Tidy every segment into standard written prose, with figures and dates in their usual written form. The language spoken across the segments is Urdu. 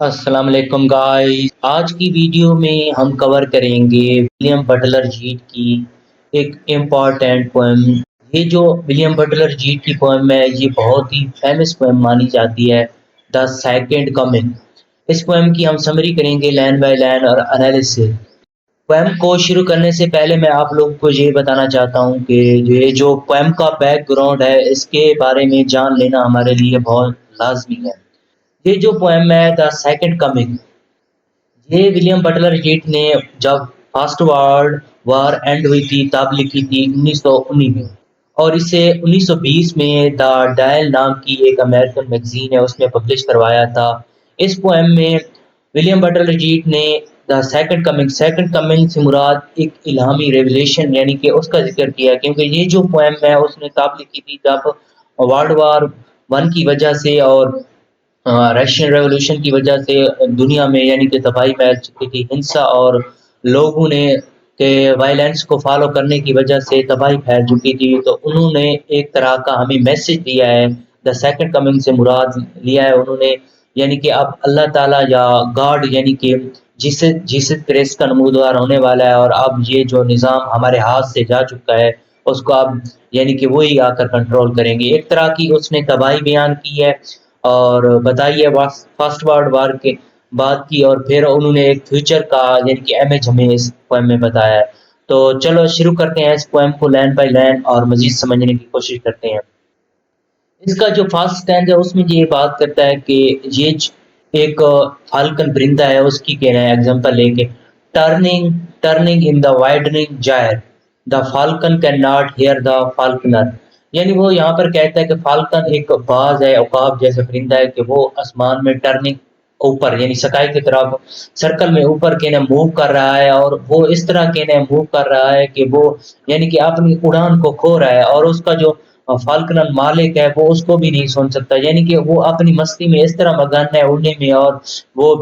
السلام علیکم گائز، آج کی ویڈیو میں ہم کور کریں گے ولیم بٹلر جیٹ کی ایک امپورٹنٹ پوئم۔ یہ جو ولیم بٹلر جیٹ کی پوئم ہے یہ بہت ہی فیمس پوئم مانی جاتی ہے، دا سیکنڈ کمنگ۔ اس پوئم کی ہم سمری کریں گے لائن بائی لائن اور انالیسس۔ پوئم کو شروع کرنے سے پہلے میں آپ لوگوں کو یہ بتانا چاہتا ہوں کہ یہ جو پوئم کا بیک گراؤنڈ ہے اس کے بارے میں جان لینا ہمارے لیے بہت لازمی ہے۔ یہ جو پوئم ہے دا سیکنڈ کمنگ، یہ ولیم بٹلر جیٹ نے جب فرسٹ ورلڈ وار اینڈ ہوئی تھی تب لکھی تھی 1919 میں، اور اسے 1920 میں دا ڈائل نام کی ایک امریکن میگزین ہے اس میں پبلش کروایا تھا۔ اس پوئم میں ولیم بٹلر جیٹ نے دا سیکنڈ کمنگ سے مراد ایک الہامی ریولیشن یعنی کہ اس کا ذکر کیا، کیونکہ یہ جو پوئم ہے اس نے تب لکھی تھی جب ورلڈ وار ون کی وجہ سے اور رشین ریولوشن کی وجہ سے دنیا میں یعنی کہ تباہی پھیل چکی تھی، ہنسا اور لوگوں نے کہ وائلنس کو فالو کرنے کی وجہ سے تباہی پھیل چکی تھی، تو انہوں نے ایک طرح کا ہمیں میسج دیا ہے۔ دا سیکنڈ کمنگ سے مراد لیا ہے انہوں نے، یعنی کہ اب اللہ تعالیٰ یا گاڈ یعنی کہ جس کرسٹ کا نمودار ہونے والا ہے، اور اب یہ جو نظام ہمارے ہاتھ سے جا چکا ہے اس کو اب یعنی کہ وہی آ کر کنٹرول کریں گے۔ ایک طرح کی اس نے تباہی بیان کی ہے اور بتائیے فرسٹ ورلڈ وار کے بعد کی، اور پھر انہوں نے ایک فیوچر کا یعنی کہ امیج ہمیں اس پوئم میں بتایا ہے۔ تو چلو شروع کرتے ہیں اس پوئم کو لائن بائی لائن اور مزید سمجھنے کی کوشش کرتے ہیں۔ اس کا جو فرسٹ اسٹینڈ ہے اس میں یہ بات کرتا ہے کہ یہ ایک فالکن پرندہ ہے، اس کی کہنا ہے ایگزامپل لے کے turning in the widening gyre the falcon cannot hear the falconer, یعنی وہ یہاں پر کہتا ہے کہ فالکن ایک باز ہے، عقاب جیسا پرندہ ہے کہ وہ آسمان میں ٹرننگ اوپر یعنی سکائی کی طرف سرکل میں اوپر کہنا موو کر رہا ہے، اور وہ اس طرح کہنا موو کر رہا ہے کہ وہ یعنی کہ اپنی اڑان کو کھو رہا ہے، اور اس کا جو فالکنر مالک ہے وہ اس کو بھی نہیں سن سکتا، یعنی کہ وہ اپنی مستی میں اس طرح مگن ہے اڑنے میں، اور وہ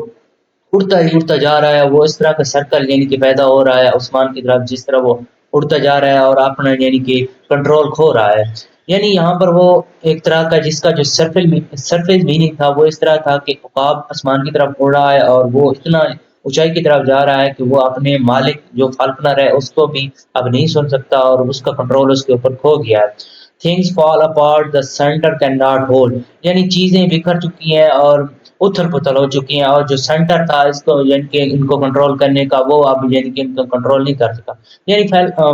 اڑتا ہی اڑتا جا رہا ہے، وہ اس طرح کا سرکل یعنی کہ پیدا ہو رہا ہے آسمان کی طرف جس طرح وہ اڑتا جا رہا ہے اور اپنا یعنی کہ کنٹرول کھو رہا ہے۔ یعنی یہاں پر وہ ایک طرح کا جس کا جو سرفیس میننگ تھا وہ اس طرح تھا کہ عقاب آسمان کی طرف اڑ رہا ہے اور وہ اتنا اونچائی کی طرف جا رہا ہے کہ وہ اپنے مالک جو فالکنر ہے اس کو بھی اب نہیں سن سکتا، اور اس کا کنٹرول اس کے اوپر کھو گیا ہے۔ Things fall apart, the center cannot hold، یعنی چیزیں بکھر چکی ہیں اور اتھل پتھل ہو چکی ہیں، اور جو سینٹر تھا اس کو یعنی کہ ان کو کنٹرول کرنے کا وہ اب یعنی کہ ان کو کنٹرول نہیں کر سکا، یعنی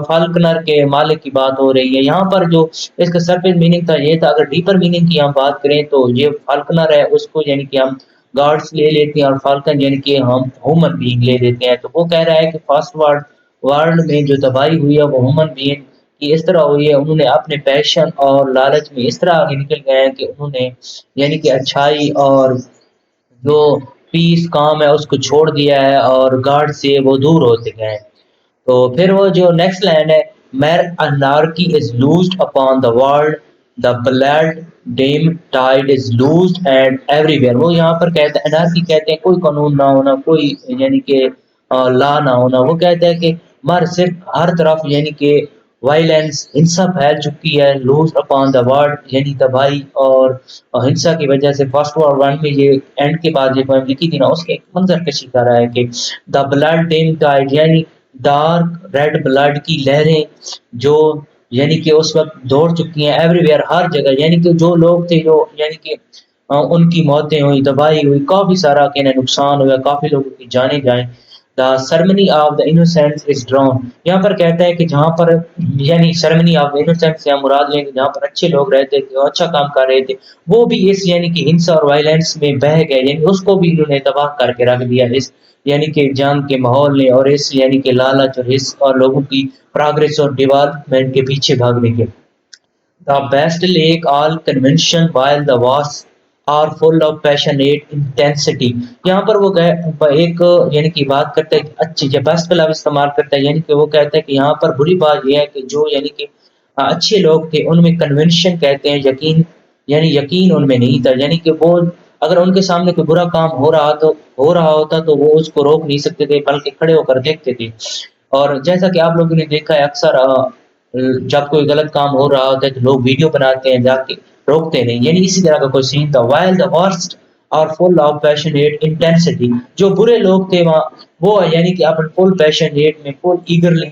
فالکنر کے مالک کی بات ہو رہی ہے یہاں پر۔ جو اس کا سرفیس میننگ تھا یہ تھا، اگر ڈیپر میننگ کی ہم بات کریں تو یہ فالکنر ہے اس کو یعنی کہ ہم گارڈز لے لیتے ہیں، اور فالکن یعنی کہ ہم ہیومن بینگ لے لیتے ہیں۔ تو وہ کہہ رہا ہے کہ فرسٹ ورلڈ میں جو تباہی ہوئی ہے وہ ہیومن بینگ کی اس طرح ہوئی ہے، انہوں نے اپنے پیشن اور لالچ میں اس طرح آگے نکل گئے ہیں کہ انہوں نے یعنی کہ اچھائی اور جو پیس کام ہے اس کو چھوڑ دیا ہے، اور گاڈ سے وہ دور ہوتے گئے ہیں۔ تو پھر وہ جو نیکسٹ لائن ہے، mere anarchy is loosed upon the world the blood dimmed tide is loosed and everywhere, وہ یہاں پر کہتے ہیں انارکی کہتے ہیں کوئی قانون نہ ہونا، کوئی یعنی کہ لا نہ ہونا، وہ کہتا ہے کہ مر صرف ہر طرف یعنی کہ وائلنس ہنسا پھیل چکی ہے، لوز اپان دا ورلڈ یعنی تباہی اور ہنسا کی وجہ سے۔ فرسٹ وار ون میں یہ اینڈ کے بعد یہ پوائم لکھی تھی نا اس کے ایک منظر کشی کر رہا ہے کہ دا بلڈ ڈیم ٹائڈ یعنی ڈارک ریڈ بلڈ کی لہریں جو یعنی کہ اس وقت دوڑ چکی ہیں ایوری ویئر ہر جگہ، یعنی کہ جو لوگ تھے جو یعنی کہ ان کی موتیں ہوئی، تباہی ہوئی، کافی سارا کہنا نقصان ہوا، کافی لوگوں کی جانیں جائیں۔ The ceremony of the innocence is drowned, یہاں پر کہتا ہے کہ جہاں پر یعنی سرمنی آف دا انوسینٹس سے ہم مراد لیں کہ جہاں پر اچھے لوگ رہتے تھے اچھا کام کر رہے تھے وہ بھی اس یعنی کہ ہنسا اور وائلنس میں بہہ گئے، یعنی اس کو بھی انہوں نے تباہ کر کے رکھ دیا اس یعنی کہ جنگ کے ماحول نے، اور اس یعنی کہ لالچ اور حس اور لوگوں کی پروگریس اور ڈیولپمنٹ کے پیچھے بھاگنے کے۔ The best lack all conviction while the واس are full of passionate intensity, یہاں پر وہ ایک یعنی کہ بات کرتا ہے اچھی یا بیسٹ کا لفظ استعمال کرتا ہے، یعنی کہ وہ کہتا ہے کہ یہاں پر بری بات یہ ہے کہ جو یعنی کہ اچھے لوگ تھے ان میں کنونشن کہتے ہیں یقین، یعنی یقین ان میں نہیں تھا، یعنی کہ وہ اگر ان کے سامنے کوئی برا کام ہو رہا ہوتا تو وہ اس کو روک نہیں سکتے تھے بلکہ کھڑے ہو کر دیکھتے تھے۔ اور جیسا کہ آپ لوگوں نے دیکھا ہے اکثر جب کوئی غلط کام ہو رہا ہوتا ہے تو لوگ ویڈیو بناتے ہیں جا کے روکتے نہیں، یعنی اسی طرح کا کوئی سین تھا۔ While the worst are full of passionate intensity. جو برے لوگ تھے وہاں وہ یعنی کہ اپنے فل پیشنیٹ میں فل ایگرلی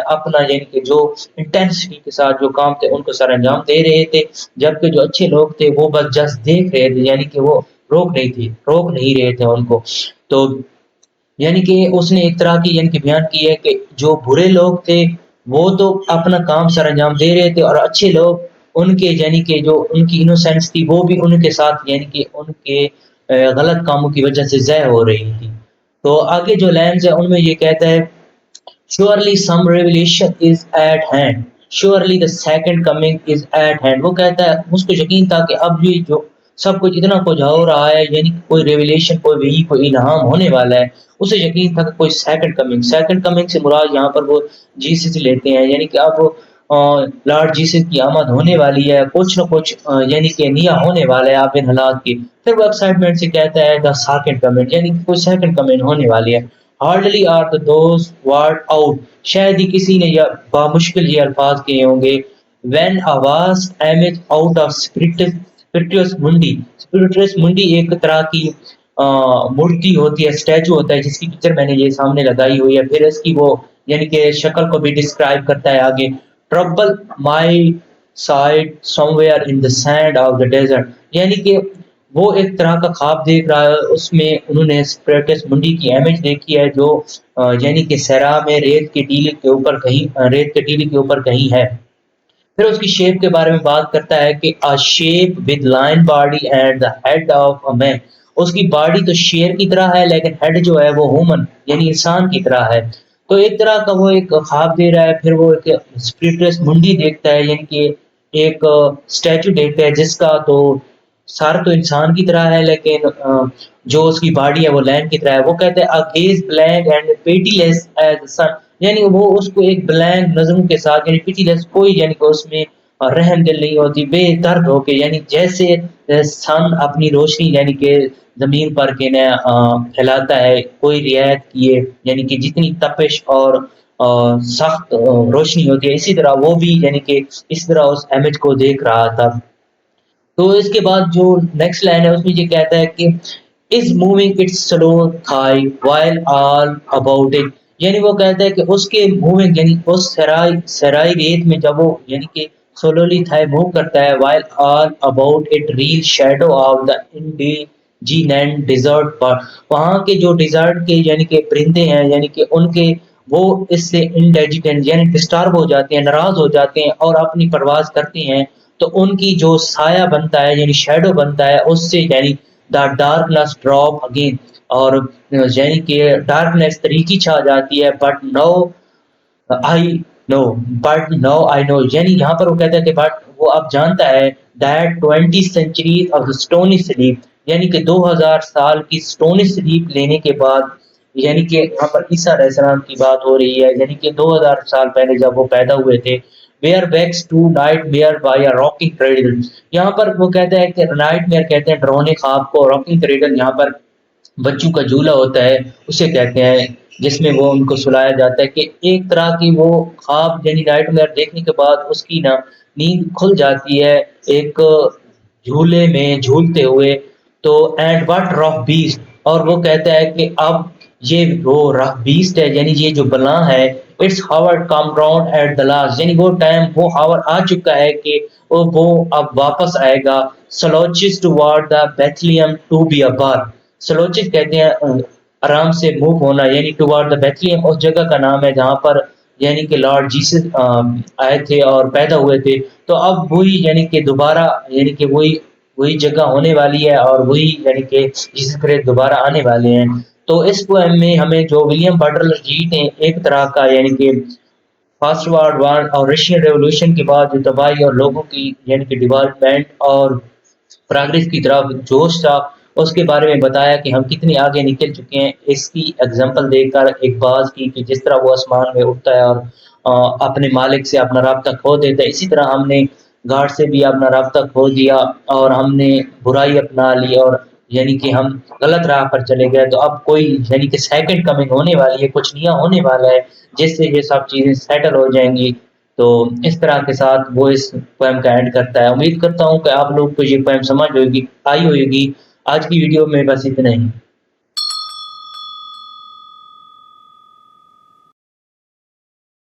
اپنا یعنی کہ جو انٹینسٹی کے ساتھ جو کام تھے ان کو سر انجام دے رہے تھے، جبکہ جو اچھے لوگ تھے وہ بس جسٹ دیکھ رہے تھے، یعنی کہ وہ روک نہیں رہے تھے ان کو. تو یعنی کہ اس نے ایک طرح کی یعنی کہ بیان کی ہے کہ جو برے لوگ تھے وہ تو اپنا کام سر انجام دے رہے تھے، اور اچھے لوگ ان کے یعنی کہ جو ان کی انوسینس تھی وہ بھی ان کے ساتھ یعنی کہ ان کے غلط کاموں کی وجہ سے ضائع ہو رہی تھی. تو آگے جو لائنز ہے ان میں یہ کہتا ہے surely some revelation is at hand, surely the second coming is at hand. وہ کہتا ہے مجھ کو یقین تھا کہ اب یہ جو سب کچھ اتنا کچھ ہو رہا ہے، یعنی کوئی ریویلیشن، کوئی وحی، کوئی الہام ہونے والا ہے. اسے یقین تھا کہ کوئی سیکنڈ کمنگ سے مراد یہاں پر وہ جیسس لیتے ہیں، یعنی کہ اب لارڈ جیسس کی آمد ہونے والی ہے، کچھ نہ کچھ یعنی کہ نیا ہونے والا ہے آپ ان حالات کی. پھر وہ ایکسائٹمنٹ سے کہتا ہے دا سیکنڈ کمنگ، یعنی کہ کوئی سیکنڈ کمنگ ہونے والی ہے. hardly are those word out، شاید ہی کسی نے یہ بامشکل یہ الفاظ کہے ہوں گے. when a vast image out of spiritus mundi ایک طرح کی مورتی ہوتی ہے، اسٹیچو ہوتا ہے جس کی پکچر میں نے یہ سامنے لگائی ہوئی ہے. پھر اس کی وہ یعنی کہ شکل کو بھی ڈسکرائب کرتا ہے آگے. trouble my sight somewhere in the sand of the desert، یعنی کہ وہ ایک طرح کا خواب دیکھ رہا ہے، اس میں انہوں نے اسپریٹس منڈی کی امیج دیکھی ہے جو یعنی کہ صحرا میں ریت کے ٹیلے کے اوپر کہیں ہے. پھر اس کی شیپ کے بارے میں بات کرتا ہے کہ a shape with lion body and the head of a man، اس کی باڈی تو شیر کی طرح ہے لیکن ہیڈ جو ہے وہ ہومن یعنی انسان کی طرح ہے. تو ایک طرح کا وہ ایک خواب دے رہا ہے. پھر وہ ایک اسپریٹس منڈی دیکھتا ہے، یعنی کہ ایک اسٹیچو دیکھتا ہے جس کا تو سر تو انسان کی طرح ہے لیکن جو اس کی باڈی ہے وہ لینڈ کی طرح ہے. وہ کہتے ہیں اگیز بلینک اینڈ پیٹی لیس ایز سن، یعنی وہ اس کو ایک بلینک نظروں کے ساتھ یعنی پیٹی لیس، کوئی یعنی کہ اس میں رحم دل نہیں ہوتی، بے درد ہو کے، یعنی جیسے سن اپنی روشنی یعنی کہ زمین پر کے پھیلاتا ہے کوئی رعایت کیے، یعنی کہ جتنی تپش اور سخت روشنی ہوتی ہے اسی طرح وہ بھی یعنی کہ اس طرح اس امیج کو دیکھ رہا تھا. تو اس کے بعد جو نیکسٹ لائن ہے اس میں یہ کہتا ہے کہ is moving its slow thigh while all about it، یعنی وہ کہتا ہے کہ اس کے موونگ یعنی اس سرائی ریت میں جب وہ یعنی کہ سلولی تھائی موو کرتا ہے while all about it real shadow of the indigenous desert پر، وہاں کے جو ڈیزرٹ کے یعنی کہ پرندے ہیں یعنی کہ ان کے وہ اس سے انڈیجیٹنٹ یعنی ڈسٹرب ہو جاتے ہیں، ناراض ہو جاتے ہیں اور اپنی پرواز کرتے ہیں. تو ان کی جو سایہ بنتا ہے یعنی شیڈو بنتا ہے اس سے یعنی دا ڈارکنیس ڈراپ اگین، اور یعنی کہ ڈارکنیس طریقی چھا جاتی ہے. آئی نو، یعنی یہاں پر وہ کہتا ہے کہ بٹ وہ اب جانتا ہے that 20 centuries of the stony sleep، یعنی کہ 2000 سال کی سٹونی سلیپ لینے کے بعد، یعنی کہ یہاں پر عیسیٰ علیہ السلام کی بات ہو رہی ہے، یعنی کہ 2000 سال پہلے جب وہ پیدا ہوئے تھے. ویئر بیکس to nightmare by rocking cradle, یہاں پر وہ کہتا ہے کہ نائٹ میئر کہتے ہیں ڈرونے خواب کو، راکنگ کریڈل یہاں پر بچوں کا جھولا ہوتا ہے اسے کہتے ہیں جس میں وہ ان کو سلایا جاتا ہے. کہ ایک طرح کی وہ خواب یعنی نائٹ میئر دیکھنے کے بعد اس کی نیند کھل جاتی ہے ایک جھولے میں جھولتے ہوئے. تو اینڈ وٹ رف بیسٹ، اور وہ کہتا ہے کہ اب یہ وہ رف بیسٹ ہے یعنی یہ جو بلاں ہے its hour come round at the last, یعنی وہ ٹائم وہ ہاور آ چکا ہے کہ وہ اب واپس آئے گا. سلوچز ٹوارڈ دا بیتھلیم ٹو بی اے بار، سلوچز کہتے ہیں آرام سے موو ہونا، یعنی ٹوارڈ دا بیتھلیم اس جگہ کا نام ہے جہاں پر یعنی کہ لارڈ جیسس آئے تھے اور پیدا ہوئے تھے. تو اب وہی یعنی کہ دوبارہ یعنی کہ وہی جگہ ہونے والی ہے اور وہی یعنی کہ جیسس کرسٹ دوبارہ آنے والے ہیں. تو اس پوئم میں ہمیں جو ولیم بٹلر جیٹ ہیں ایک طرح کا یعنی کہ فاسٹ ورلڈ وار اور رشین ریولوشن کے بعد جو تباہی اور لوگوں کی یعنی کہ ڈیولپمنٹ اور پروگریس کی طرف جوش تھا اس کے بارے میں بتایا کہ ہم کتنے آگے نکل چکے ہیں. اس کی ایگزامپل دے کر ایک باز کی کہ جس طرح وہ آسمان میں اٹھتا ہے اور اپنے مالک سے اپنا رابطہ کھو دیتا ہے، اسی طرح ہم نے گاڈ سے بھی اپنا رابطہ کھو دیا اور ہم نے برائی اپنا لی اور یعنی کہ ہم غلط راہ پر چلے گئے. تو اب کوئی یعنی کہ سیکنڈ کمنگ ہونے والی ہے، کچھ نیا ہونے والا ہے جس سے یہ سب چیزیں سیٹل ہو جائیں گی. تو اس طرح کے ساتھ وہ اس پوئم کا اینڈ کرتا ہے. امید کرتا ہوں کہ آپ لوگ کو یہ پوئم سمجھ آئی ہوگی. آج کی ویڈیو میں بس اتنا ہی۔